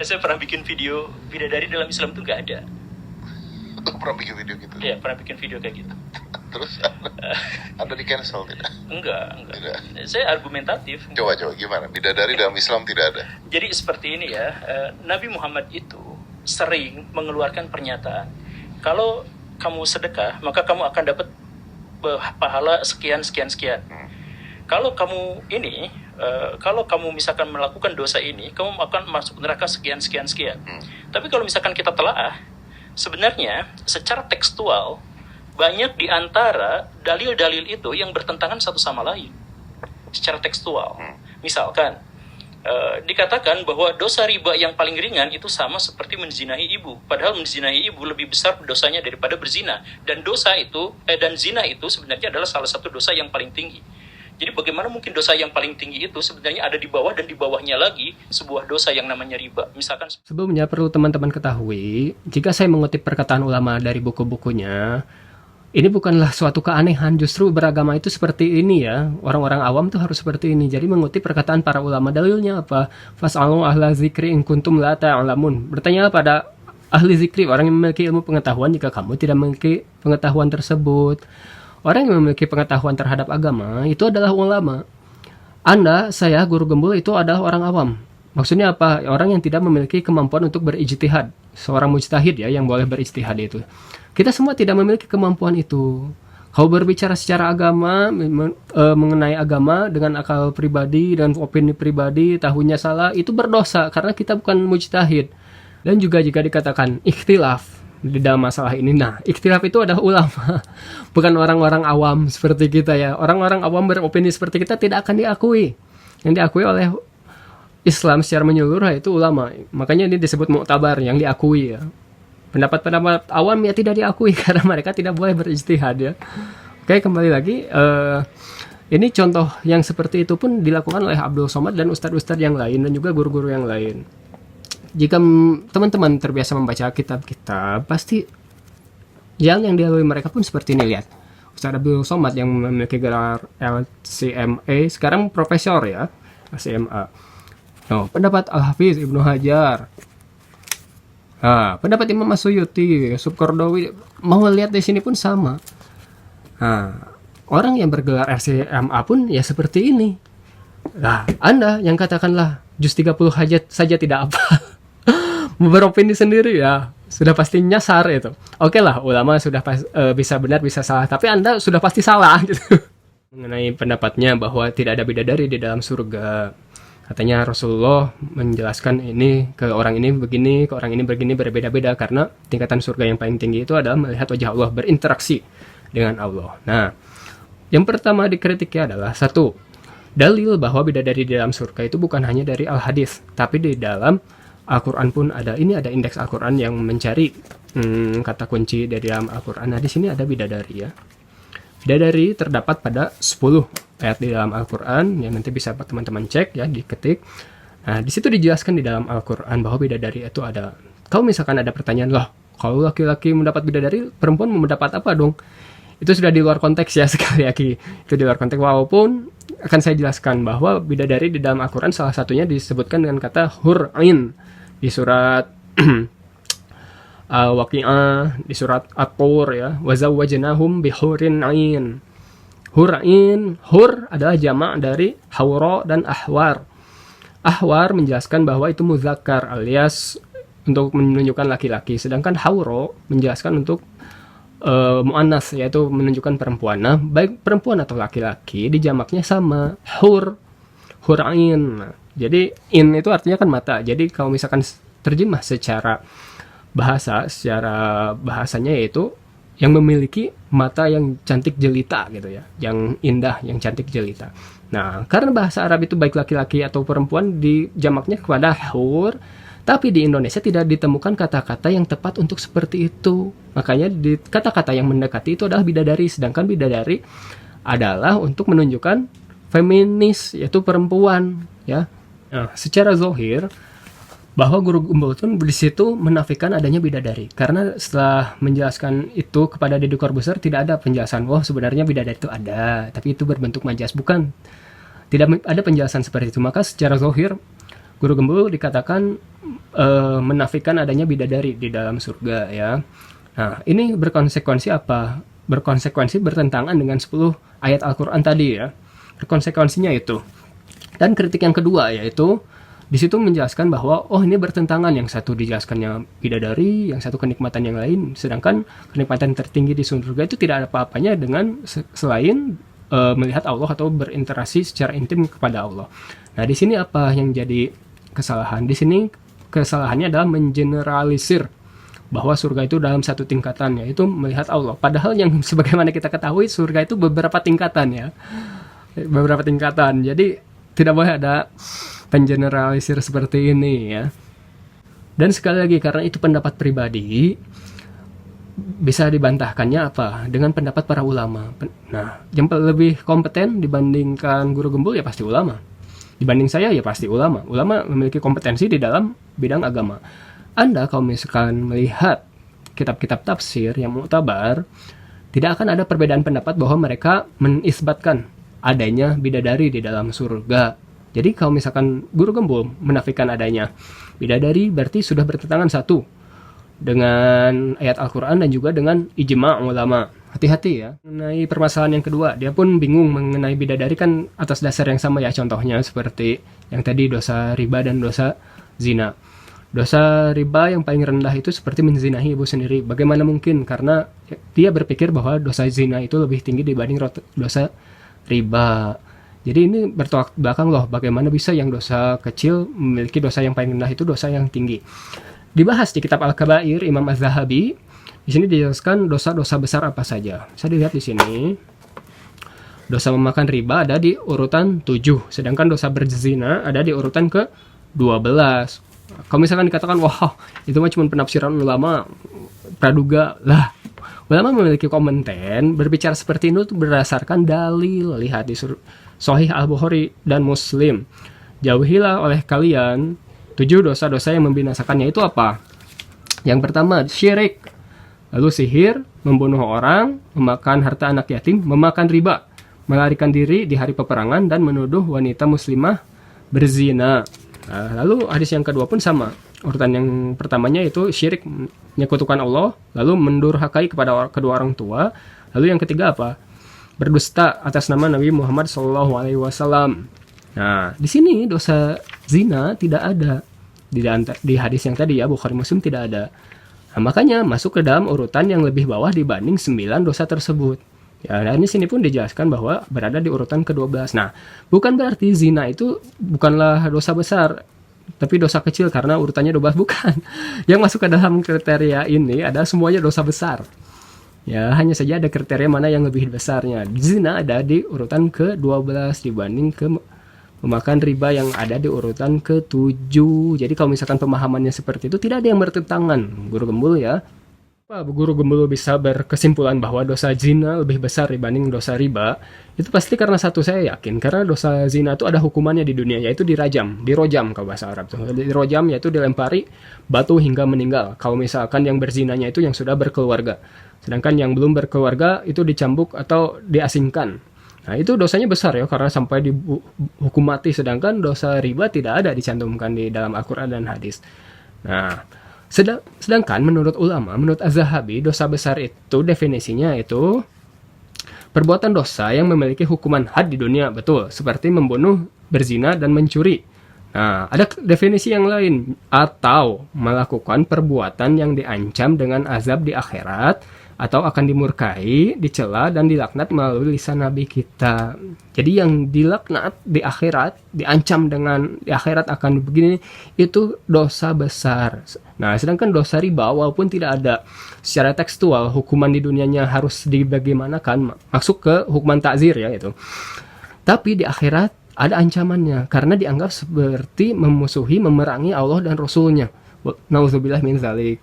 Saya pernah bikin video bidadari dalam Islam itu nggak ada. Pernah bikin video gitu? Iya, pernah bikin video kayak gitu. Terus Anda di cancel tidak? Enggak. Tidak. Saya argumentatif. Coba gimana? Bidadari dalam Islam tidak ada. Jadi seperti ini ya, Nabi Muhammad itu sering mengeluarkan pernyataan, kalau kamu sedekah maka kamu akan dapat pahala sekian. Kalau kamu kalau kamu misalkan melakukan dosa ini, kamu akan masuk neraka sekian. Tapi kalau misalkan kita telaah, sebenarnya secara tekstual banyak di antara dalil-dalil itu yang bertentangan satu sama lain. Secara tekstual. Misalkan dikatakan bahwa dosa riba yang paling ringan itu sama seperti menzinahi ibu. Padahal menzinahi ibu lebih besar dosanya daripada berzina. Dan zina itu sebenarnya adalah salah satu dosa yang paling tinggi. Jadi bagaimana mungkin dosa yang paling tinggi itu sebenarnya ada di bawah, dan di bawahnya lagi sebuah dosa yang namanya riba. Misalkan sebelumnya perlu teman-teman ketahui, jika saya mengutip perkataan ulama dari buku-bukunya, ini bukanlah suatu keanehan, justru beragama itu seperti ini ya. Orang-orang awam tuh harus seperti ini. Jadi mengutip perkataan para ulama, dalilnya apa? Fas'alu ahla zikri in kuntum la ta'lamun. Bertanya pada ahli zikri, orang yang memiliki ilmu pengetahuan jika kamu tidak memiliki pengetahuan tersebut. Orang yang memiliki pengetahuan terhadap agama itu adalah ulama. Anda, saya, guru gembul itu adalah orang awam. Maksudnya apa? Orang yang tidak memiliki kemampuan untuk berijtihad. Seorang mujtahid ya yang boleh berijtihad itu. Kita semua tidak memiliki kemampuan itu. Kau berbicara secara agama, mengenai agama dengan akal pribadi dan opini pribadi, tahunya salah, itu berdosa karena kita bukan mujtahid. Dan juga jika dikatakan ikhtilaf di dalam masalah ini, nah ikhtilaf itu adalah ulama, bukan orang-orang awam seperti kita ya. Orang-orang awam beropini seperti kita tidak akan diakui. Yang diakui oleh Islam secara menyeluruh itu ulama. Makanya ini disebut mu'tabar, yang diakui ya. Pendapat-pendapat awam ya tidak diakui karena mereka tidak boleh berijtihad ya. Oke, kembali lagi, ini contoh yang seperti itu pun dilakukan oleh Abdul Somad dan ustadz-ustadz yang lain dan juga guru-guru yang lain. Jika teman-teman terbiasa membaca kitab-kitab, pasti jalan yang dilalui mereka pun seperti ini. Lihat, Ustadz Abdul Somad yang memiliki gelar LCMA, sekarang profesor ya, LCMA. Oh, pendapat Al-Hafiz Ibnu Hajar. Nah, pendapat Imam As-Suyuti, Sub-Qardawi, mau lihat di sini pun sama. Nah, orang yang bergelar LCMA pun ya seperti ini. Nah, Anda yang katakanlah juz 30 hajat saja tidak apa. Beropini sendiri ya, sudah pasti nyasar itu. Oke lah, ulama sudah bisa benar bisa salah, tapi Anda sudah pasti salah gitu. Mengenai pendapatnya bahwa tidak ada bidadari di dalam surga. Katanya Rasulullah menjelaskan ini ke orang ini begini, ke orang ini begini, berbeda-beda karena tingkatan surga yang paling tinggi itu adalah melihat wajah Allah, berinteraksi dengan Allah. Nah, yang pertama dikritiknya adalah satu, dalil bahwa bidadari di dalam surga itu bukan hanya dari Al-Hadis, tapi di dalam Al-Quran pun ada. Ini ada indeks Al-Quran yang mencari kata kunci dari dalam Al-Quran. Nah, di sini ada bidadari ya. Bidadari terdapat pada 10 ayat di dalam Al-Quran, yang nanti bisa teman-teman cek ya, diketik. Nah, di situ dijelaskan di dalam Al-Quran bahwa bidadari itu ada. Kalau misalkan ada pertanyaan, loh, kalau laki-laki mendapat bidadari, perempuan mendapat apa dong? Itu sudah di luar konteks ya sekali lagi. Itu di luar konteks, walaupun akan saya jelaskan bahwa bidadari di dalam Al-Quran salah satunya disebutkan dengan kata hur'in di surat Al-Waqi'ah, di surat At-Tur ya, wa zawwajnahum bihurin 'ain. Hur'in, hur adalah jamak dari haura dan ahwar. Ahwar menjelaskan bahwa itu muzakkar alias untuk menunjukkan laki-laki, sedangkan haura menjelaskan untuk mu'annas, yaitu menunjukkan perempuan. Nah, baik perempuan atau laki-laki di jamaknya sama, hur'in. Nah, jadi in itu artinya kan mata. Jadi kalau misalkan terjemah secara bahasanya yaitu yang memiliki mata yang cantik jelita gitu ya, yang indah, yang cantik jelita. Nah, karena bahasa Arab itu baik laki-laki atau perempuan di jamaknya kepada hur, tapi di Indonesia tidak ditemukan kata-kata yang tepat untuk seperti itu. Makanya di kata-kata yang mendekati itu adalah bidadari, sedangkan bidadari adalah untuk menunjukkan feminis, yaitu perempuan ya. Nah, secara zahir bahwa guru gembul itu di situ menafikan adanya bidadari, karena setelah menjelaskan itu kepada Deddy Corbuzier tidak ada penjelasan, wah sebenarnya bidadari itu ada, tapi itu berbentuk majas, bukan, tidak ada penjelasan seperti itu. Maka secara zahir Guru Gembul dikatakan menafikan adanya bidadari di dalam surga ya. Nah, ini berkonsekuensi apa? Berkonsekuensi bertentangan dengan 10 ayat Al-Quran tadi ya. Konsekuensinya itu. Dan kritik yang kedua yaitu di situ menjelaskan bahwa ini bertentangan, yang satu dijelaskannya bidadari, yang satu kenikmatan yang lain, sedangkan kenikmatan tertinggi di surga itu tidak ada apa-apanya dengan selain melihat Allah atau berinteraksi secara intim kepada Allah. Nah, di sini apa yang jadi kesalahan? Di sini kesalahannya adalah mengeneralisir bahwa surga itu dalam satu tingkatan, yaitu melihat Allah. Padahal yang sebagaimana kita ketahui surga itu beberapa tingkatan ya. Beberapa tingkatan. Jadi tidak boleh ada pengeneralisir seperti ini ya. Dan sekali lagi, karena itu pendapat pribadi, bisa dibantahkannya apa? Dengan pendapat para ulama. Nah, yang lebih kompeten dibandingkan Guru Gembul ya pasti ulama. Dibanding saya ya pasti ulama. Ulama memiliki kompetensi di dalam bidang agama. Anda kalau misalkan melihat kitab-kitab tafsir yang muktabar, tidak akan ada perbedaan pendapat bahwa mereka menisbatkan adanya bidadari di dalam surga. Jadi kalau misalkan Guru Gembul menafikan adanya bidadari, berarti sudah bertentangan satu dengan ayat Al-Quran dan juga dengan ijma' ulama. Hati-hati ya. Mengenai permasalahan yang kedua, dia pun bingung mengenai bidadari kan atas dasar yang sama ya. Contohnya seperti yang tadi, dosa riba dan dosa zina. Dosa riba yang paling rendah itu seperti menzinahi ibu sendiri. Bagaimana mungkin? Karena dia berpikir bahwa dosa zina itu lebih tinggi dibanding dosa riba. Jadi ini bertolak belakang loh. Bagaimana bisa yang dosa kecil memiliki dosa yang paling rendah itu dosa yang tinggi. Dibahas di kitab Al-Kabair Imam Az-Zahabi. Di sini dijelaskan dosa-dosa besar apa saja. Saya dilihat di sini. Dosa memakan riba ada di urutan 7, sedangkan dosa berzina ada di urutan ke-12. Kalau misalkan dikatakan, wah itu mah cuma penafsiran ulama, praduga lah. Ulama memiliki komenten berbicara seperti itu berdasarkan dalil. Lihat di Sahih Al-Bukhari dan Muslim. Jauhilah oleh kalian 7 dosa-dosa yang membinasakannya. Itu apa? Yang pertama, syirik. Lalu sihir, membunuh orang, memakan harta anak yatim, memakan riba, melarikan diri di hari peperangan, dan menuduh wanita muslimah berzina. Nah, lalu hadis yang kedua pun sama. Urutan yang pertamanya itu syirik, menyekutukan Allah, lalu mendurhakai kepada kedua orang tua. Lalu yang ketiga apa? Berdusta atas nama Nabi Muhammad SAW. Nah, di sini dosa zina tidak ada di hadis yang tadi ya, Bukhari Muslim tidak ada. Nah, makanya masuk ke dalam urutan yang lebih bawah dibanding 9 dosa tersebut. Ya, dan di sini pun dijelaskan bahwa berada di urutan ke-12. Nah, bukan berarti zina itu bukanlah dosa besar, tapi dosa kecil karena urutannya 12, bukan. Yang masuk ke dalam kriteria ini adalah semuanya dosa besar. Ya, hanya saja ada kriteria mana yang lebih besarnya. Zina ada di urutan ke-12 dibanding memakan riba yang ada di urutan ke-7. Jadi kalau misalkan pemahamannya seperti itu, tidak ada yang bertentangan, Guru Gembul ya. Guru Gembul bisa berkesimpulan bahwa dosa zina lebih besar dibanding dosa riba, itu pasti karena satu, saya yakin, karena dosa zina itu ada hukumannya di dunia, yaitu dirajam, dirojam kalau bahasa Arab. Dirojam yaitu dilempari batu hingga meninggal. Kalau misalkan yang berzinanya itu yang sudah berkeluarga. Sedangkan yang belum berkeluarga itu dicambuk atau diasingkan. Nah, itu dosanya besar ya, karena sampai dihukum mati. Sedangkan dosa riba tidak ada dicantumkan di dalam Al-Quran dan hadis. Nah, sedangkan menurut ulama, menurut Az-Zahabi, dosa besar itu definisinya itu perbuatan dosa yang memiliki hukuman had di dunia, betul, seperti membunuh, berzina, dan mencuri. Nah, ada definisi yang lain, atau melakukan perbuatan yang diancam dengan azab di akhirat, atau akan dimurkai, dicela, dan dilaknat melalui lisan Nabi kita. Jadi yang dilaknat di akhirat, diancam dengan di akhirat akan begini, itu dosa besar. Nah, sedangkan dosa riba, walaupun tidak ada secara tekstual hukuman di dunianya harus dibagaimanakan, masuk ke hukuman takzir ya itu. Tapi di akhirat ada ancamannya, karena dianggap seperti memusuhi, memerangi Allah dan Rasulnya. Nauzubillah min zalik.